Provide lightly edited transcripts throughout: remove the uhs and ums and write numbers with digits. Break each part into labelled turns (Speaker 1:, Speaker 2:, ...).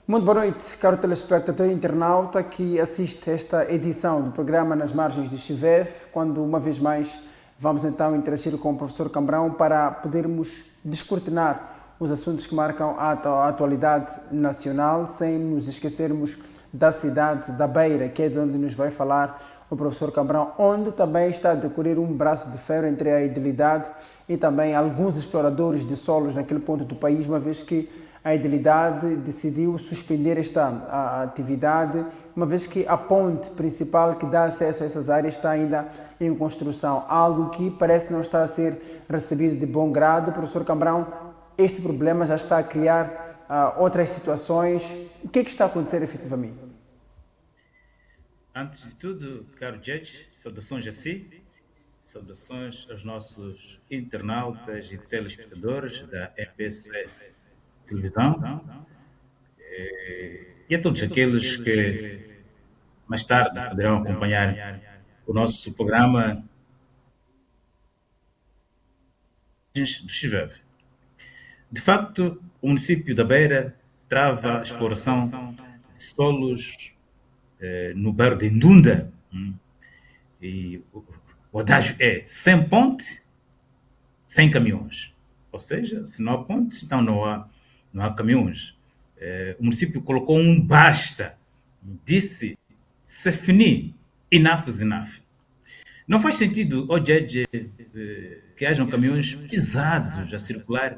Speaker 1: Muito boa noite, caro telespectador e internauta que assiste a esta edição do programa Nas Margens do Chivev, quando uma vez mais vamos então interagir com o professor Cambrão para podermos descortinar os assuntos que marcam a atualidade nacional, sem nos esquecermos da cidade da Beira, que é de onde nos vai falar o professor Cambrão, onde também está a decorrer um braço de ferro entre a idilidade e também alguns exploradores de solos naquele ponto do país, uma vez que a idilidade decidiu suspender esta atividade, uma vez que a ponte principal que dá acesso a essas áreas está ainda em construção, algo que parece não estar a ser recebido de bom grado. Professor Cambrão, este problema já está a criar outras situações. O que é que está a acontecer efetivamente?
Speaker 2: Antes de tudo, caro Judge, saudações a si, saudações aos nossos internautas e telespectadores da EPC Televisão e a todos aqueles que mais tarde poderão acompanhar o nosso programa do Chivev. De facto, o município da Beira trava a exploração de solos no bairro de Ndunda. E o adágio é sem ponte, sem caminhões. Ou seja, se não há ponte, então não há caminhões. O município colocou um basta, disse se fini, enough is enough. Não faz sentido, Judge, que hajam caminhões pesados a circular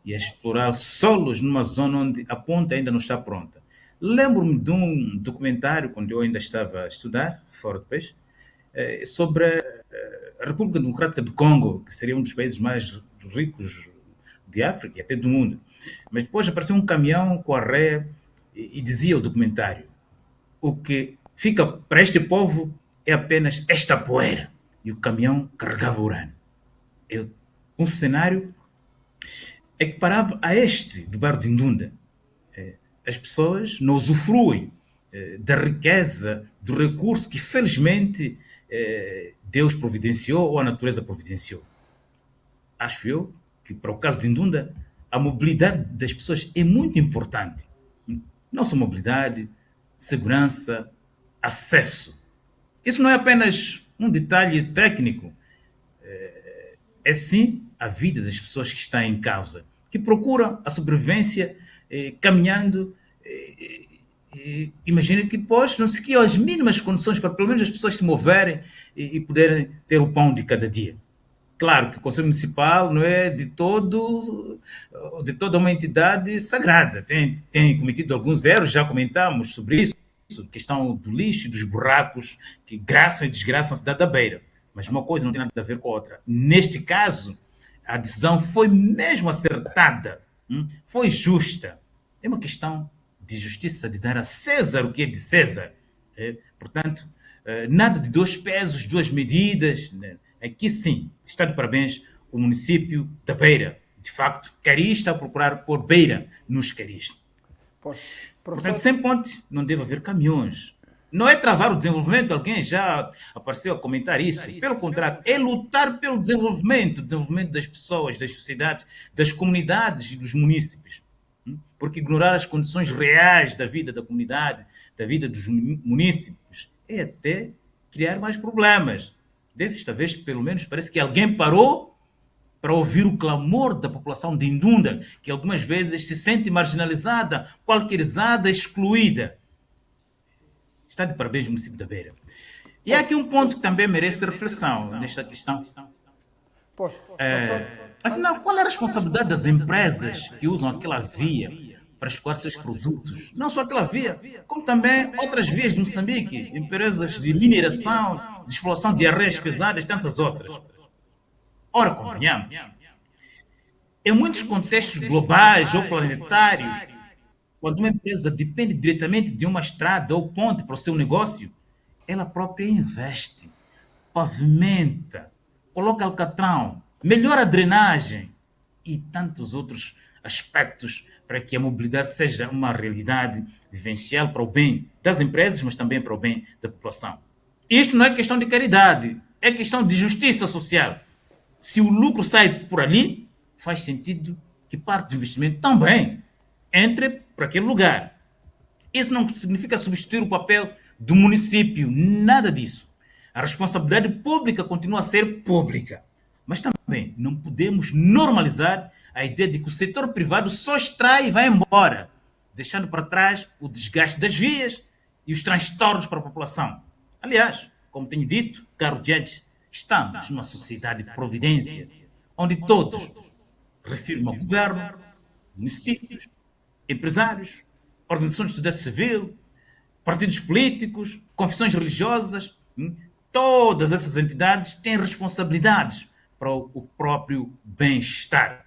Speaker 2: e a explorar solos numa zona onde a ponte ainda não está pronta. Lembro-me de um documentário, quando eu ainda estava a estudar, fora do país, sobre a República Democrática do Congo, que seria um dos países mais ricos de África e até do mundo. Mas depois apareceu um caminhão com a ré e dizia o documentário: o que fica para este povo é apenas esta poeira. E o caminhão carregava urânio. Um cenário equiparável a este do bairro de Ndunda. As pessoas não usufruem da riqueza, do recurso que felizmente Deus providenciou ou a natureza providenciou. Acho eu que, para o caso de Ndunda, a mobilidade das pessoas é muito importante. Não só mobilidade, segurança, acesso. Isso não é apenas um detalhe técnico. É sim a vida das pessoas que está em causa, que procuram a sobrevivência caminhando. Imagina que depois não se criam as mínimas condições para pelo menos as pessoas se moverem e poderem ter o pão de cada dia. Claro que o Conselho Municipal não é de toda uma entidade sagrada. Tem cometido alguns erros, já comentámos sobre isso, questão do lixo, dos buracos que graçam e desgraçam a cidade da Beira. Mas uma coisa não tem nada a ver com a outra. Neste caso, a decisão foi mesmo acertada, foi justa. É uma questão de justiça, de dar a César o que é de César. Portanto, nada de dois pesos, duas medidas. Aqui sim, está de parabéns o município da Beira. De facto, Cari está a procurar pôr Beira nos Caris. Portanto, sem ponte não deve haver caminhões. Não é travar o desenvolvimento, alguém já apareceu a comentar isso. Pelo contrário, é lutar pelo desenvolvimento das pessoas, das sociedades, das comunidades e dos munícipes. Porque ignorar as condições reais da vida da comunidade, da vida dos munícipes, é até criar mais problemas. Desta vez, pelo menos, parece que alguém parou para ouvir o clamor da população de Ndunda, que algumas vezes se sente marginalizada, qualquerizada, excluída. Está de parabéns o município da Beira. E há aqui um ponto que também merece reflexão nesta questão. Afinal, qual é a responsabilidade das empresas que usam aquela via para escoar seus produtos? Não só aquela via, como também outras vias de Moçambique, empresas de mineração, de exploração de areias pesadas, tantas outras. Ora, convenhamos, em muitos contextos globais ou planetários, quando uma empresa depende diretamente de uma estrada ou ponte para o seu negócio, ela própria investe, pavimenta, coloca alcatrão, melhora a drenagem e tantos outros aspectos para que a mobilidade seja uma realidade vivencial para o bem das empresas, mas também para o bem da população. Isto não é questão de caridade, é questão de justiça social. Se o lucro sai por ali, faz sentido que parte do investimento também entre para aquele lugar. Isso não significa substituir o papel do município, nada disso. A responsabilidade pública continua a ser pública. Mas também não podemos normalizar a ideia de que o setor privado só extrai e vai embora, deixando para trás o desgaste das vias e os transtornos para a população. Aliás, como tenho dito, caro Judge, estamos numa sociedade de providência, onde todos, refiro-me ao governo, municípios, empresários, organizações de sociedade civil, partidos políticos, confissões religiosas, todas essas entidades têm responsabilidades para o próprio bem-estar.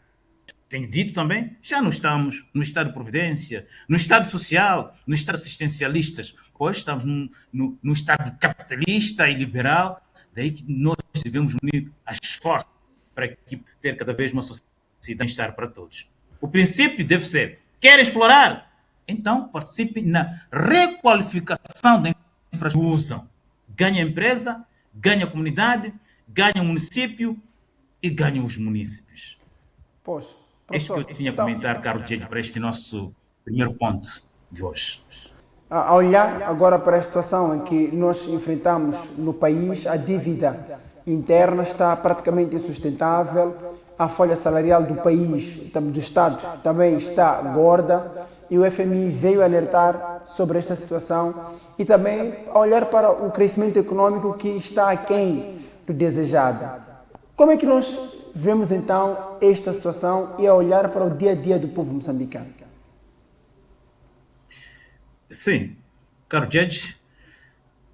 Speaker 2: Tenho dito também, já não estamos no estado de providência, no estado social, no estado assistencialistas, pois estamos no estado capitalista e liberal, daí que nós devemos unir as forças para ter cada vez uma sociedade de bem-estar para todos. O princípio deve ser, querem explorar? Então participem na requalificação da infraestrutura que usam. Ganha a empresa, ganha a comunidade, ganha o município e ganham os munícipes.
Speaker 1: Pois,
Speaker 2: É isto que eu tinha a comentar, caro Diego, para este nosso primeiro ponto de hoje.
Speaker 1: A olhar agora para a situação em que nós enfrentamos no país, a dívida interna está praticamente insustentável, a folha salarial do país, do Estado, também está gorda, e o FMI veio alertar sobre esta situação e também a olhar para o crescimento econômico que está aquém do desejado. Como é que nós vemos então esta situação e a olhar para o dia a dia do povo moçambicano?
Speaker 2: Sim, caro Judge,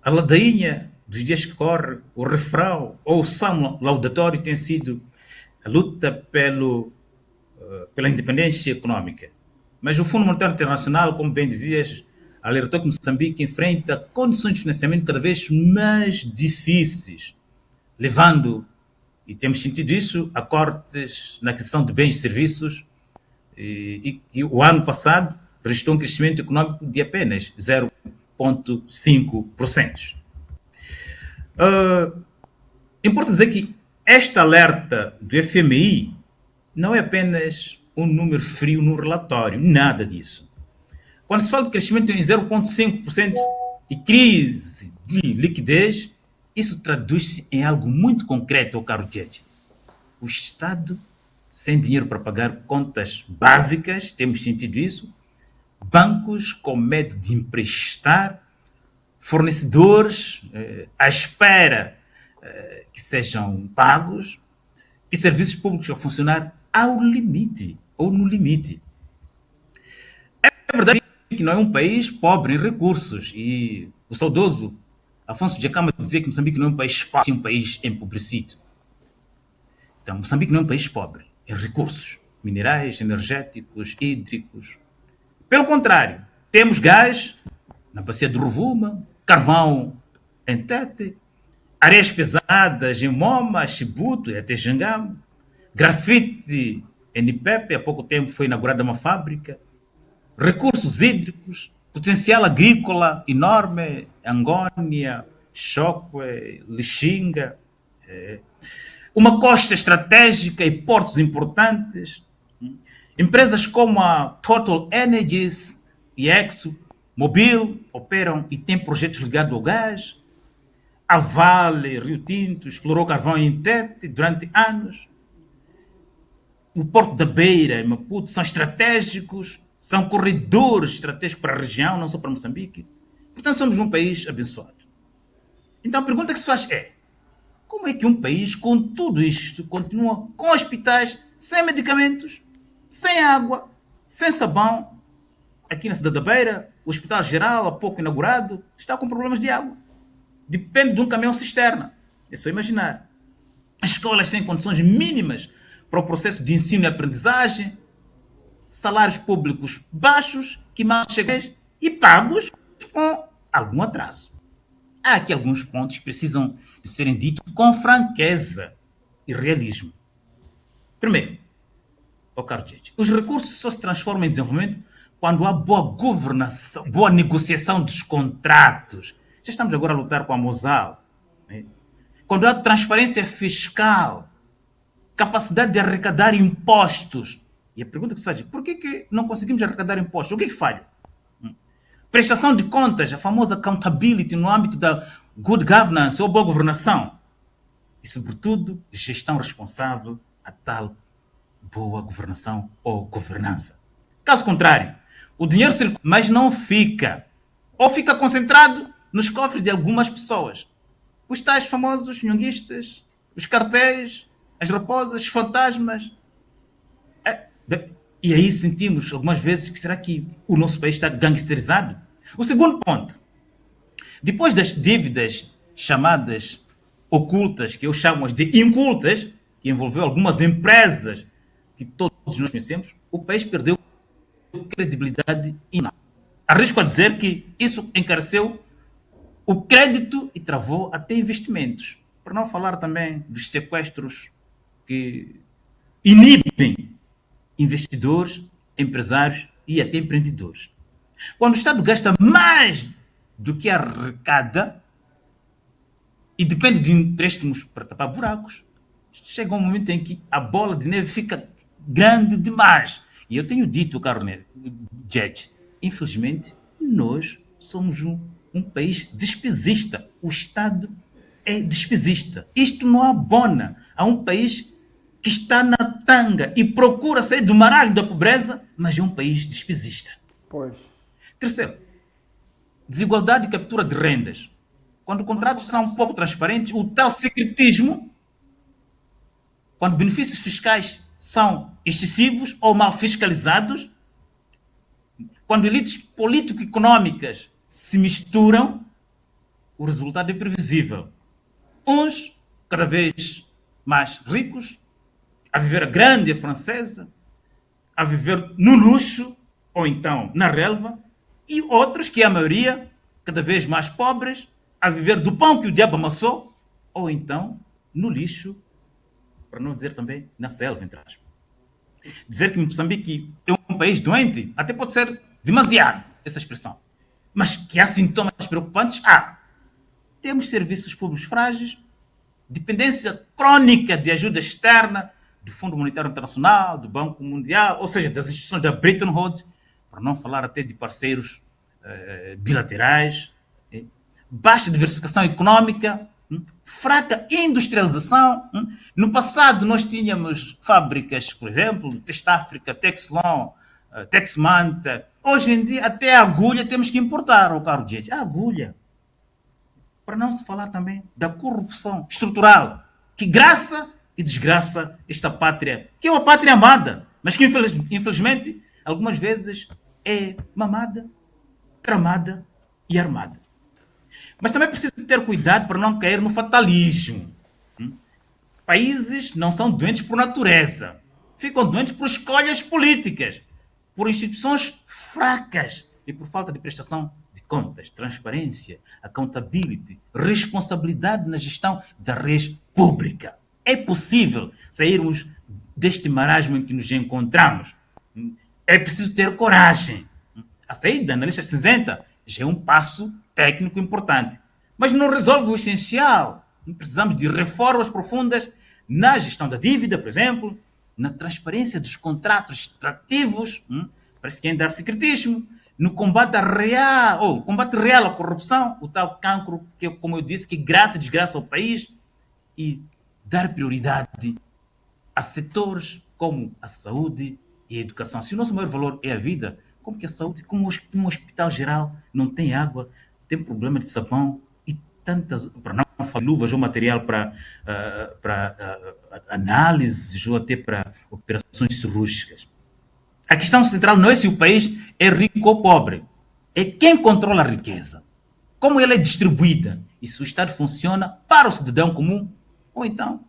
Speaker 2: a ladainha dos dias que correm, o refrão ou o salmo laudatório tem sido a luta pela independência econômica. Mas o Fundo Monetário Internacional, como bem dizias, alertou que Moçambique enfrenta condições de financiamento cada vez mais difíceis, levando, e temos sentido isso, a cortes na aquisição de bens e serviços, e o ano passado registrou um crescimento econômico de apenas 0,5%. Importa dizer que este alerta do FMI não é apenas um número frio no relatório, nada disso. Quando se fala de crescimento em 0,5% e crise de liquidez, isso traduz-se em algo muito concreto, caro Judge. O Estado sem dinheiro para pagar contas básicas, temos sentido isso, bancos com medo de emprestar, fornecedores à espera que sejam pagos e serviços públicos a funcionar ao limite ou no limite. É verdade que não é um país pobre em recursos e o saudoso Afonso Djacama dizia que Moçambique não é um país pobre, é um país empobrecido. Então, Moçambique não é um país pobre em recursos minerais, energéticos, hídricos. Pelo contrário, temos gás na bacia de Rovuma, carvão em Tete, areias pesadas em Moma, Chibuto e até Jangamo, grafite em Ipepe, há pouco tempo foi inaugurada uma fábrica, recursos hídricos, potencial agrícola enorme, Angônia, Chocwe, Lixinga, uma costa estratégica e portos importantes, empresas como a Total Energies e ExxonMobil operam e têm projetos ligados ao gás. A Vale, Rio Tinto, explorou carvão em Tete durante anos. O Porto da Beira e Maputo são estratégicos, são corredores estratégicos para a região, não só para Moçambique. Portanto, somos um país abençoado. Então, a pergunta que se faz é: como é que um país com tudo isto continua com hospitais sem medicamentos, sem água, sem sabão? Aqui na cidade da Beira, o Hospital Geral, há pouco inaugurado, está com problemas de água. Depende de um caminhão-cisterna. É só imaginar. As escolas sem condições mínimas para o processo de ensino e aprendizagem, salários públicos baixos, que mal chegam e pagos com algum atraso. Há aqui alguns pontos que precisam de serem ditos com franqueza e realismo. Primeiro, caro Judge, os recursos só se transformam em desenvolvimento quando há boa governação, boa negociação dos contratos. Já estamos agora a lutar com a Mosal. Né? Quando há transparência fiscal, capacidade de arrecadar impostos. E a pergunta que se faz é: por que não conseguimos arrecadar impostos? O que falha? prestação de contas, a famosa accountability no âmbito da good governance ou boa governação. E, sobretudo, gestão responsável, a tal boa governação ou governança. Caso contrário, o dinheiro circula, mas não fica. Ou fica concentrado nos cofres de algumas pessoas. Os tais famosos nhonguistas, os cartéis, as raposas, os fantasmas. E aí sentimos algumas vezes que será que o nosso país está gangsterizado? O segundo ponto. Depois das dívidas chamadas ocultas, que eu chamo de incultas, que envolveu algumas empresas que todos nós conhecemos, o país perdeu credibilidade e não. Arrisco a dizer que isso encareceu o crédito e travou até investimentos. Para não falar também dos sequestros que inibem investidores, empresários e até empreendedores. Quando o Estado gasta mais do que arrecada e depende de empréstimos para tapar buracos, chega um momento em que a bola de neve fica grande demais. E eu tenho dito, caro Judge, infelizmente, nós somos um país despesista. O Estado é despesista. Isto não abona a um país que está na tanga e procura sair do marasmo da pobreza, mas é um país despesista.
Speaker 1: Pois.
Speaker 2: Terceiro, desigualdade e captura de rendas. Quando contratos são pouco transparentes, o tal secretismo, quando benefícios fiscais são excessivos ou mal fiscalizados, quando elites político-económicas se misturam, o resultado é previsível. Uns, cada vez mais ricos, a viver a grande francesa, a viver no luxo, ou então na relva, e outros, que é a maioria, cada vez mais pobres, a viver do pão que o diabo amassou, ou então no lixo, para não dizer também na selva, entre aspas. Dizer que Moçambique é um país doente, até pode ser demasiado, essa expressão. Mas que há sintomas preocupantes, temos serviços públicos frágeis, dependência crônica de ajuda externa, do Fundo Monetário Internacional, do Banco Mundial, ou seja, das instituições da Bretton Woods, para não falar até de parceiros bilaterais, baixa diversificação econômica, fraca industrialização. No passado nós tínhamos fábricas, por exemplo, Textáfrica, Texlon, Texmanta. Hoje em dia até a agulha temos que importar, ao caro gente. A agulha. Para não se falar também da corrupção estrutural, que graça e desgraça esta pátria, que é uma pátria amada, mas que infelizmente algumas vezes é mamada, tramada e armada. Mas também é preciso ter cuidado para não cair no fatalismo. Países não são doentes por natureza. Ficam doentes por escolhas políticas, por instituições fracas e por falta de prestação de contas, transparência, accountability, responsabilidade na gestão da rede pública. É possível sairmos deste marasmo em que nos encontramos. É preciso ter coragem. A saída na lista cinzenta já é um passo técnico importante, mas não resolve o essencial. Precisamos de reformas profundas na gestão da dívida, por exemplo, na transparência dos contratos extrativos, parece que ainda há secretismo, no combate real à corrupção, o tal cancro que, como eu disse, que graça e desgraça ao país, e dar prioridade a setores como a saúde e a educação. Se o nosso maior valor é a vida, como que a saúde, como um hospital geral não tem água, tem problema de sabão e tantas, para não falar luvas ou material para análises ou até para operações cirúrgicas. A questão central não é se o país é rico ou pobre, é quem controla a riqueza, como ela é distribuída e se o Estado funciona para o cidadão comum ou então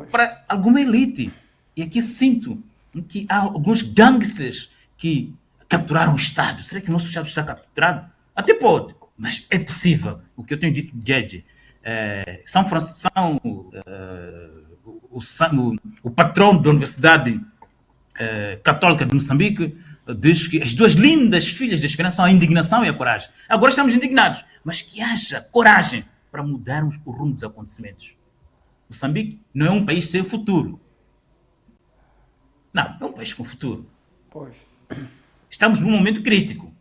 Speaker 2: para alguma elite. E aqui sinto que há alguns gangsters que capturaram o Estado. Será que o nosso Estado está capturado? Até pode, mas é possível. O que eu tenho dito, Judge, São Francisco, o patrono da Universidade Católica de Moçambique, diz que as duas lindas filhas da esperança são a indignação e a coragem. Agora estamos indignados, mas que haja coragem para mudarmos o rumo dos acontecimentos. Moçambique não é um país sem futuro. Não, é um país com futuro.
Speaker 1: Pois.
Speaker 2: Estamos num momento crítico.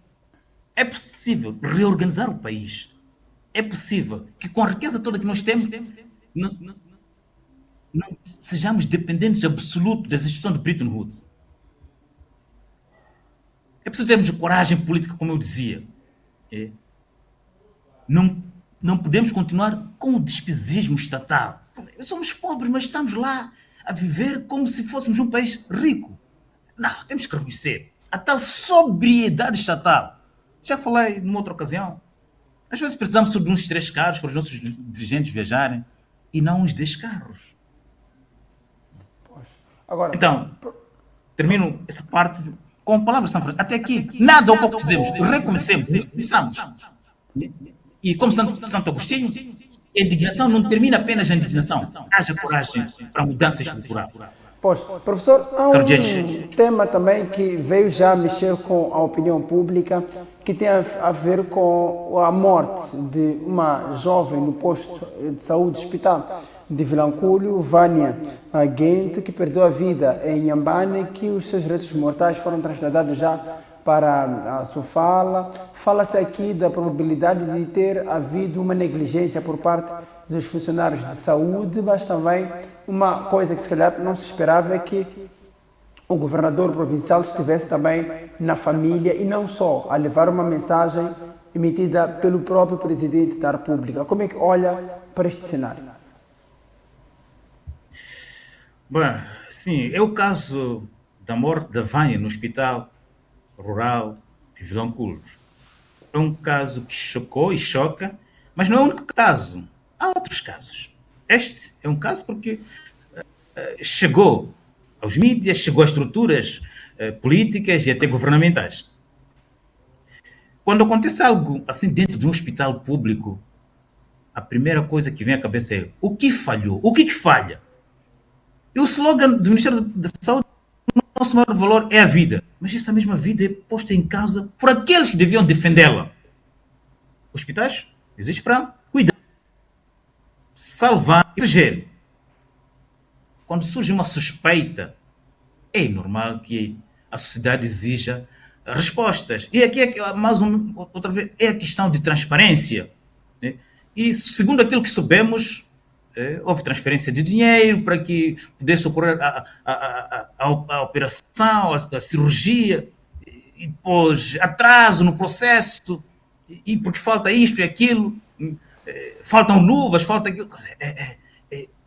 Speaker 2: É possível reorganizar o país. É possível que com a riqueza toda que nós temos, não sejamos dependentes absolutos das instituições de Bretton Woods. É preciso termos coragem política, como eu dizia. Não podemos continuar com o despesismo estatal. Somos pobres, mas estamos lá a viver como se fôssemos um país rico. Não, temos que reconhecer a tal sobriedade estatal. Já falei numa outra ocasião. Às vezes precisamos de uns 3 carros para os nossos dirigentes viajarem e não uns 10 carros.
Speaker 1: Agora,
Speaker 2: Então, termino essa parte com palavras São Francisco. Até aqui, nada ou pouco fizemos. Reconhecemos, pensamos. E como Santo Agostinho, a indignação não termina apenas na indignação. Haja coragem para a mudança estrutural.
Speaker 1: pois, professor, há um tema também que veio já mexer com a opinião pública, que tem a ver com a morte de uma jovem no posto de saúde hospital de Vilanculo, Vânia Guente, que perdeu a vida em Inhambane, que os seus restos mortais foram trasladados já para a Sofala. Fala-se aqui da probabilidade de ter havido uma negligência por parte dos funcionários de saúde, mas também uma coisa que se calhar não se esperava é que o governador provincial estivesse também na família e não só a levar uma mensagem emitida pelo próprio presidente da República. Como é que olha para este cenário?
Speaker 2: Bom, sim, é o caso da morte da Vânia no hospital rural de Vilanculo. É um caso que chocou e choca, mas não é o único caso. Há outros casos. Este é um caso porque chegou aos mídias, chegou às estruturas políticas e até governamentais. Quando acontece algo assim dentro de um hospital público, a primeira coisa que vem à cabeça é o que falhou? O que falha? E o slogan do Ministério da Saúde, o nosso maior valor é a vida. Mas essa mesma vida é posta em causa por aqueles que deviam defendê-la. Hospitais existem para cuidar, salvar e proteger. Quando surge uma suspeita, é normal que a sociedade exija respostas. E aqui, outra vez, é a questão de transparência. Né? E segundo aquilo que soubemos, houve transferência de dinheiro para que pudesse ocorrer a operação, a cirurgia, e depois atraso no processo, e porque falta isto e aquilo, faltam luvas, falta aquilo.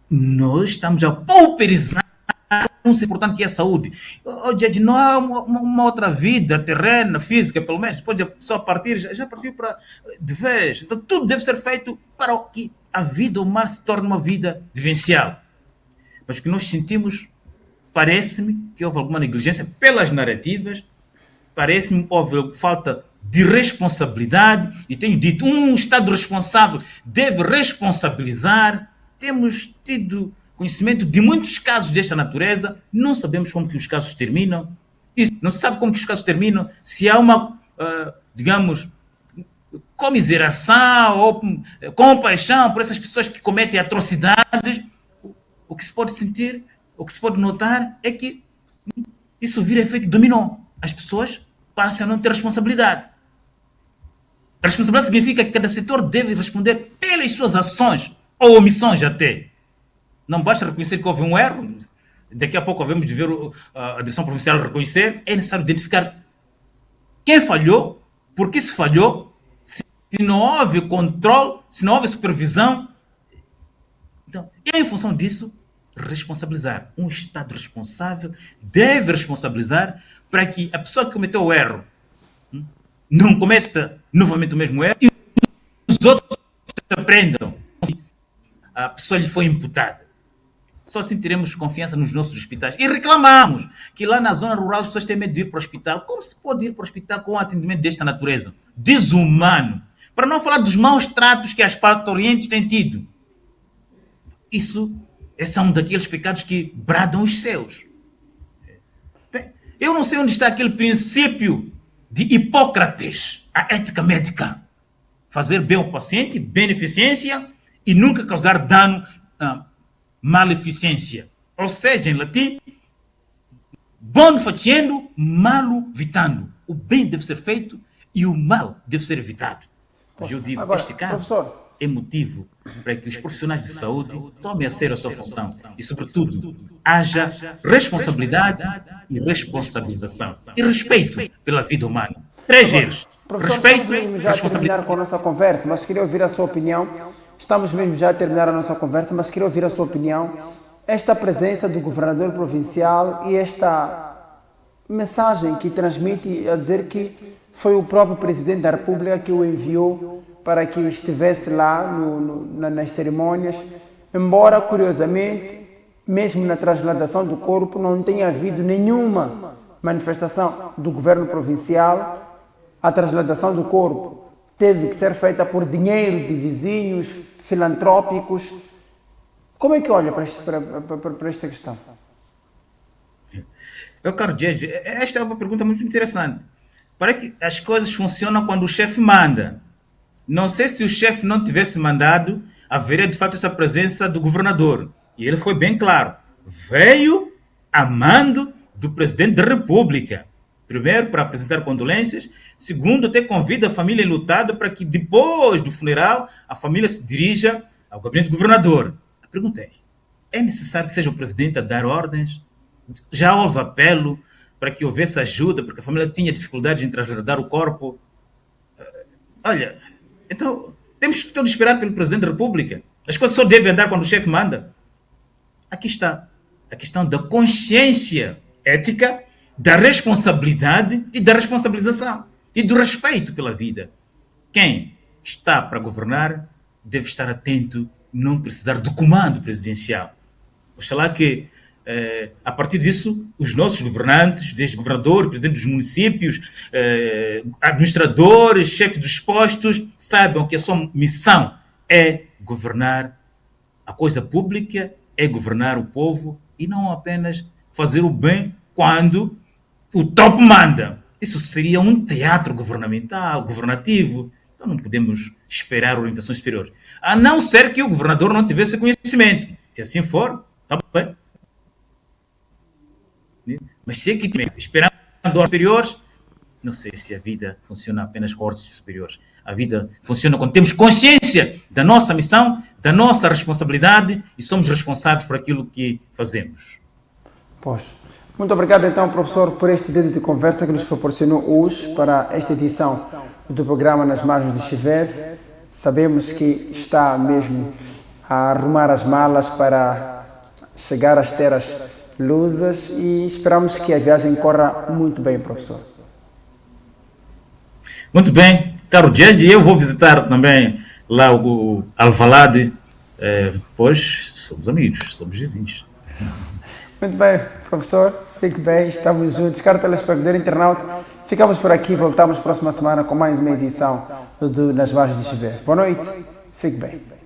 Speaker 2: Nós estamos a pauperizar um importante que é a saúde. Hoje não há uma outra vida terrena, física, pelo menos. Depois a pessoa partir, já partiu para de vez. Então tudo deve ser feito para que a vida humana se torne uma vida vivencial. Mas o que nós sentimos, parece-me que houve alguma negligência pelas narrativas, parece-me que houve falta de responsabilidade, e tenho dito, um Estado responsável deve responsabilizar. Temos tido conhecimento de muitos casos desta natureza, não sabemos como que os casos terminam, não se sabe como que os casos terminam, se há uma, digamos, comiseração ou compaixão por essas pessoas que cometem atrocidades. O que se pode sentir, o que se pode notar é que isso vira efeito dominó. As pessoas passam a não ter responsabilidade. A responsabilidade significa que cada setor deve responder pelas suas ações ou omissões até. Não basta reconhecer que houve um erro, daqui a pouco havemos de ver a direção provincial reconhecer, é necessário identificar quem falhou, por que se falhou, se não houve controle, se não houve supervisão. Então, e em função disso, responsabilizar. Um Estado responsável deve responsabilizar para que a pessoa que cometeu o erro não cometa novamente o mesmo erro e os outros aprendam. A pessoa lhe foi imputada. Só assim teremos confiança nos nossos hospitais. E reclamamos que lá na zona rural as pessoas têm medo de ir para o hospital. Como se pode ir para o hospital com um atendimento desta natureza? Desumano. Para não falar dos maus tratos que as parturientes têm tido. Esse é um daqueles pecados que bradam os céus. Bem, eu não sei onde está aquele princípio de Hipócrates, a ética médica. Fazer bem ao paciente, beneficência, e nunca causar dano, maleficência. Ou seja, em latim, bono facendo, malo vitando. O bem deve ser feito e o mal deve ser evitado. Mas eu digo,
Speaker 1: Agora,
Speaker 2: este caso
Speaker 1: professor,
Speaker 2: é motivo para que os profissionais de saúde tomem a sério a sua função e, sobretudo, haja responsabilidade e responsabilização e respeito pela vida humana. Três R's.
Speaker 1: professor,
Speaker 2: Respeito,
Speaker 1: estamos mesmo já a terminar
Speaker 2: responsabilidade.
Speaker 1: com a nossa conversa, mas queria ouvir a sua opinião. Estamos mesmo já a terminar a nossa conversa, mas queria ouvir a sua opinião. Esta presença do governador provincial e esta mensagem que transmite a dizer que foi o próprio presidente da República que o enviou para que estivesse lá nas cerimônias, embora, curiosamente, mesmo na transladação do corpo, não tenha havido nenhuma manifestação do governo provincial. A transladação do corpo teve que ser feita por dinheiro de vizinhos, filantrópicos. Como é que olha para esta questão?
Speaker 2: Meu caro Jeje, esta é uma pergunta muito interessante. Parece que as coisas funcionam quando o chefe manda. Não sei se o chefe não tivesse mandado, haveria de fato essa presença do governador. E ele foi bem claro. Veio a mando do presidente da República. Primeiro, para apresentar condolências. Segundo, até convida a família enlutada para que depois do funeral a família se dirija ao gabinete do governador. A pergunta é necessário que seja o presidente a dar ordens? Já houve apelo para que houvesse ajuda, porque a família tinha dificuldades em trasladar o corpo. Olha, então temos que todos esperar pelo presidente da República. As coisas só devem andar quando o chefe manda. Aqui está a questão da consciência ética, da responsabilidade e da responsabilização e do respeito pela vida. Quem está para governar deve estar atento e não precisar do comando presidencial. Oxalá que a partir disso, os nossos governantes, desde governador, presidente dos municípios, administradores, chefes dos postos, saibam que a sua missão é governar a coisa pública, é governar o povo e não apenas fazer o bem quando o top manda. Isso seria um teatro governamental, governativo. Então não podemos esperar orientações superiores. A não ser que o governador não tivesse conhecimento. Se assim for, está bem. Mas se é que tiver esperando ordens superiores, não sei se a vida funciona apenas com ordens superiores. A vida funciona quando temos consciência da nossa missão, da nossa responsabilidade e somos responsáveis por aquilo que fazemos.
Speaker 1: Pois. Muito obrigado então, professor, por este dedo de conversa que nos proporcionou hoje para esta edição do programa Nas Margens de Chivev. Sabemos que está mesmo a arrumar as malas para chegar às terras lusas e esperamos que a viagem corra muito bem, professor.
Speaker 2: Muito bem, caro Jeje, eu vou visitar também lá o Alvalade, pois somos amigos, somos vizinhos.
Speaker 1: Muito bem, professor, fique bem, estamos juntos. Caro telespectador internauta, ficamos por aqui, voltamos próxima semana com mais uma edição do Nas Margens de Chivev. Boa noite, fique bem.